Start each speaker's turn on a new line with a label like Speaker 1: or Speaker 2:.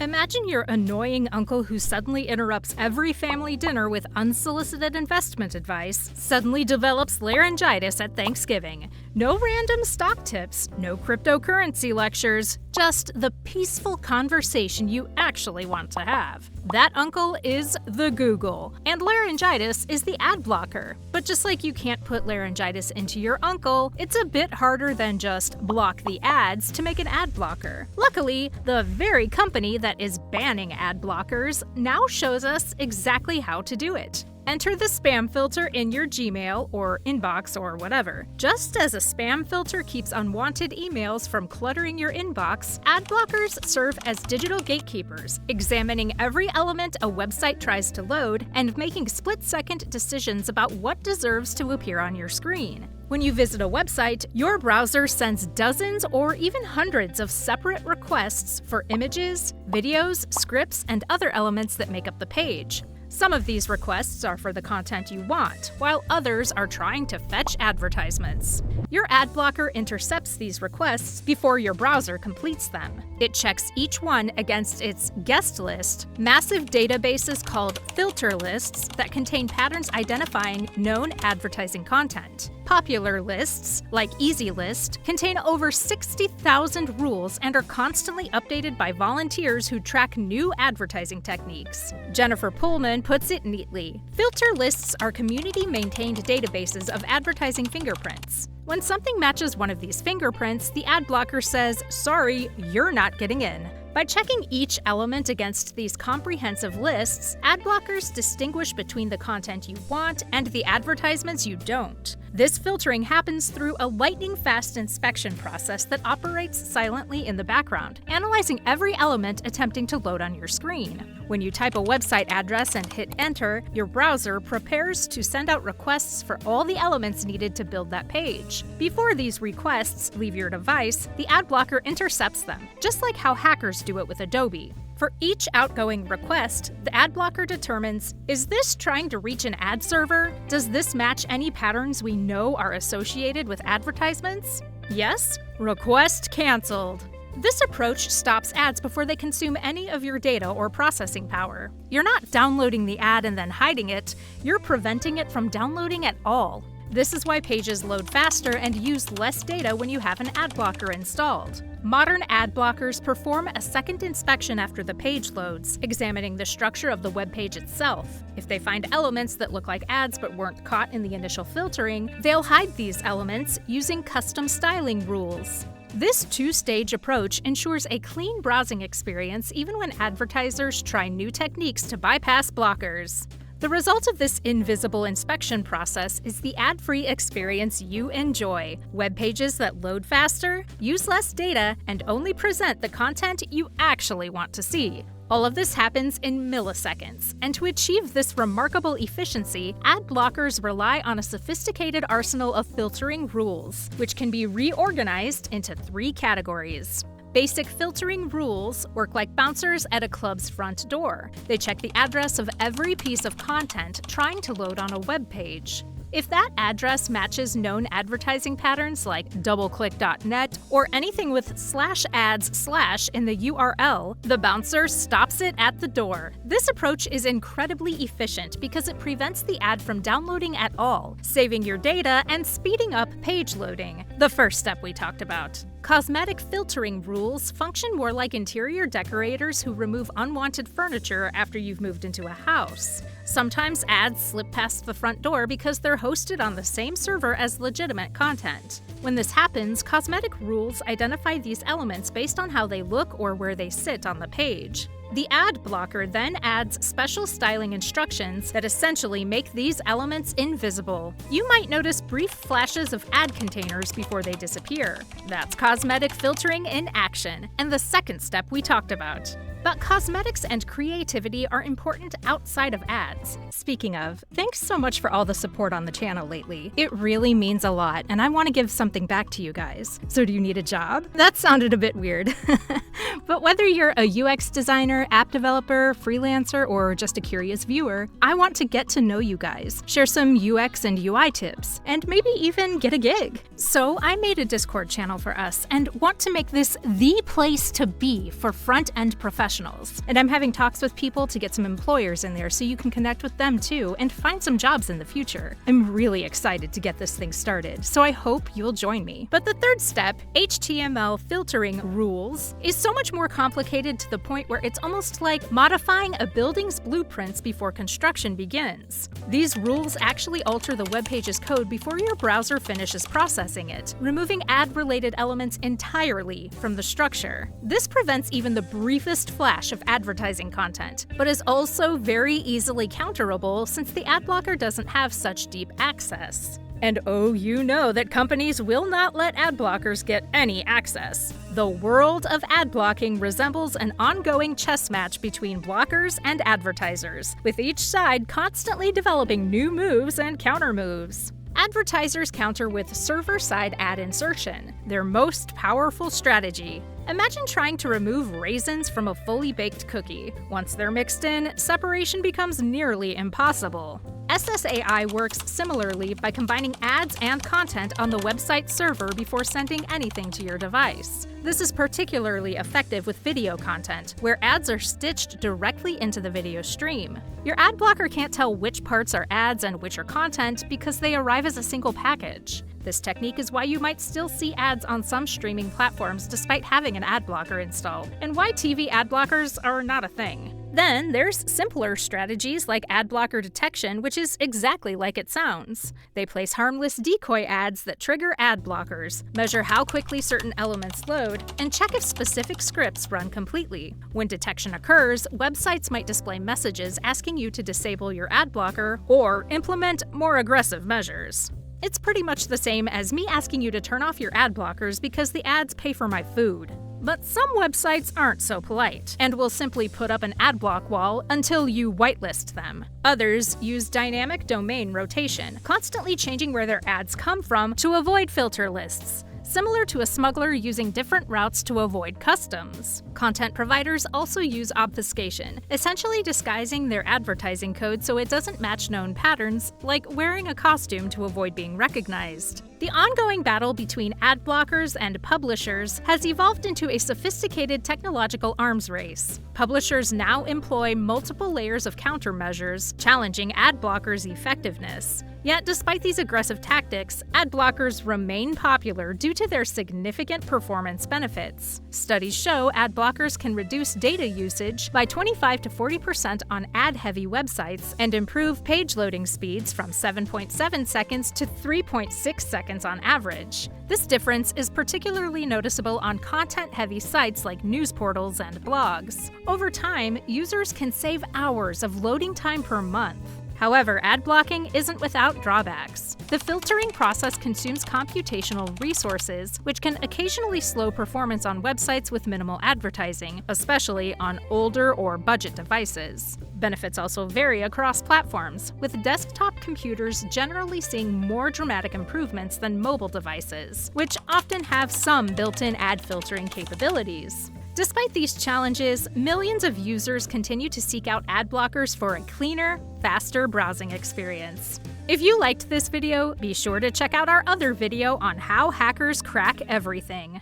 Speaker 1: Imagine your annoying uncle who suddenly interrupts every family dinner with unsolicited investment advice, suddenly develops laryngitis at Thanksgiving. No random stock tips, no cryptocurrency lectures, just the peaceful conversation you actually want to have. That uncle is the Google, and laryngitis is the ad blocker. But just like you can't put laryngitis into your uncle, it's a bit harder than just block the ads to make an ad blocker. Luckily, the very company that is banning ad blockers now shows us exactly how to do it. Enter the spam filter in your Gmail or inbox or whatever. Just as a spam filter keeps unwanted emails from cluttering your inbox, ad blockers serve as digital gatekeepers, examining every element a website tries to load and making split-second decisions about what deserves to appear on your screen. When you visit a website, your browser sends dozens or even hundreds of separate requests for images, videos, scripts, and other elements that make up the page. Some of these requests are for the content you want, while others are trying to fetch advertisements. Your ad blocker intercepts these requests before your browser completes them. It checks each one against its guest list, massive databases called filter lists that contain patterns identifying known advertising content. Popular lists, like EasyList, contain over 60,000 rules and are constantly updated by volunteers who track new advertising techniques. Jennifer Pullman puts it neatly. Filter lists are community-maintained databases of advertising fingerprints. When something matches one of these fingerprints, the ad blocker says, "Sorry, you're not getting in." By checking each element against these comprehensive lists, ad blockers distinguish between the content you want and the advertisements you don't. This filtering happens through a lightning-fast inspection process that operates silently in the background, analyzing every element attempting to load on your screen. When you type a website address and hit enter, your browser prepares to send out requests for all the elements needed to build that page. Before these requests leave your device, the ad blocker intercepts them, just like how hackers do it with Adobe. For each outgoing request, the ad blocker determines, is this trying to reach an ad server? Does this match any patterns we know are associated with advertisements? Yes? Request canceled. This approach stops ads before they consume any of your data or processing power. You're not downloading the ad and then hiding it, you're preventing it from downloading at all. This is why pages load faster and use less data when you have an ad blocker installed. Modern ad blockers perform a second inspection after the page loads, examining the structure of the web page itself. If they find elements that look like ads but weren't caught in the initial filtering, they'll hide these elements using custom styling rules. This two-stage approach ensures a clean browsing experience even when advertisers try new techniques to bypass blockers. The result of this invisible inspection process is the ad-free experience you enjoy. Web pages that load faster, use less data, and only present the content you actually want to see. All of this happens in milliseconds, and to achieve this remarkable efficiency, ad blockers rely on a sophisticated arsenal of filtering rules, which can be reorganized into 3 categories. Basic filtering rules work like bouncers at a club's front door. They check the address of every piece of content trying to load on a web page. If that address matches known advertising patterns like doubleclick.net or anything with /ads/ in the URL, the bouncer stops it at the door. This approach is incredibly efficient because it prevents the ad from downloading at all, saving your data and speeding up page loading, the first step we talked about. Cosmetic filtering rules function more like interior decorators who remove unwanted furniture after you've moved into a house. Sometimes ads slip past the front door because they're hosted on the same server as legitimate content. When this happens, cosmetic rules identify these elements based on how they look or where they sit on the page. The ad blocker then adds special styling instructions that essentially make these elements invisible. You might notice brief flashes of ad containers before they disappear. That's cosmetic filtering in action, and the second step we talked about. But cosmetics and creativity are important outside of ads. Speaking of, thanks so much for all the support on the channel lately. It really means a lot, and I want to give something back to you guys. So do you need a job? That sounded a bit weird. But whether you're a UX designer, app developer, freelancer, or just a curious viewer, I want to get to know you guys, share some UX and UI tips, and maybe even get a gig. So I made a Discord channel for us and want to make this the place to be for front-end professionals professionals. And I'm having talks with people to get some employers in there so you can connect with them too and find some jobs in the future. I'm really excited to get this thing started, so I hope you'll join me. But the third step, HTML filtering rules, is so much more complicated to the point where it's almost like modifying a building's blueprints before construction begins. These rules actually alter the web page's code before your browser finishes processing it, removing ad-related elements entirely from the structure. This prevents even the briefest flash of advertising content, but is also very easily counterable since the ad blocker doesn't have such deep access. And oh, you know that companies will not let ad blockers get any access. The world of ad blocking resembles an ongoing chess match between blockers and advertisers, with each side constantly developing new moves and counter moves. Advertisers counter with server-side ad insertion, their most powerful strategy. Imagine trying to remove raisins from a fully baked cookie. Once they're mixed in, separation becomes nearly impossible. SSAI works similarly by combining ads and content on the website server before sending anything to your device. This is particularly effective with video content, where ads are stitched directly into the video stream. Your ad blocker can't tell which parts are ads and which are content because they arrive as a single package. This technique is why you might still see ads on some streaming platforms despite having an ad blocker installed, and why TV ad blockers are not a thing. Then there's simpler strategies like ad blocker detection, which is exactly like it sounds. They place harmless decoy ads that trigger ad blockers, measure how quickly certain elements load, and check if specific scripts run completely. When detection occurs, websites might display messages asking you to disable your ad blocker or implement more aggressive measures. It's pretty much the same as me asking you to turn off your ad blockers because the ads pay for my food. But some websites aren't so polite and will simply put up an ad block wall until you whitelist them. Others use dynamic domain rotation, constantly changing where their ads come from to avoid filter lists, similar to a smuggler using different routes to avoid customs. Content providers also use obfuscation, essentially disguising their advertising code so it doesn't match known patterns, like wearing a costume to avoid being recognized. The ongoing battle between ad blockers and publishers has evolved into a sophisticated technological arms race. Publishers now employ multiple layers of countermeasures, challenging ad blockers' effectiveness. Yet, despite these aggressive tactics, ad blockers remain popular due to their significant performance benefits. Studies show ad blockers can reduce data usage by 25 to 40% on ad-heavy websites and improve page loading speeds from 7.7 seconds to 3.6 seconds on average. This difference is particularly noticeable on content-heavy sites like news portals and blogs. Over time, users can save hours of loading time per month. However, ad blocking isn't without drawbacks. The filtering process consumes computational resources, which can occasionally slow performance on websites with minimal advertising, especially on older or budget devices. Benefits also vary across platforms, with desktop computers generally seeing more dramatic improvements than mobile devices, which often have some built-in ad filtering capabilities. Despite these challenges, millions of users continue to seek out ad blockers for a cleaner, faster browsing experience. If you liked this video, be sure to check out our other video on how hackers crack everything.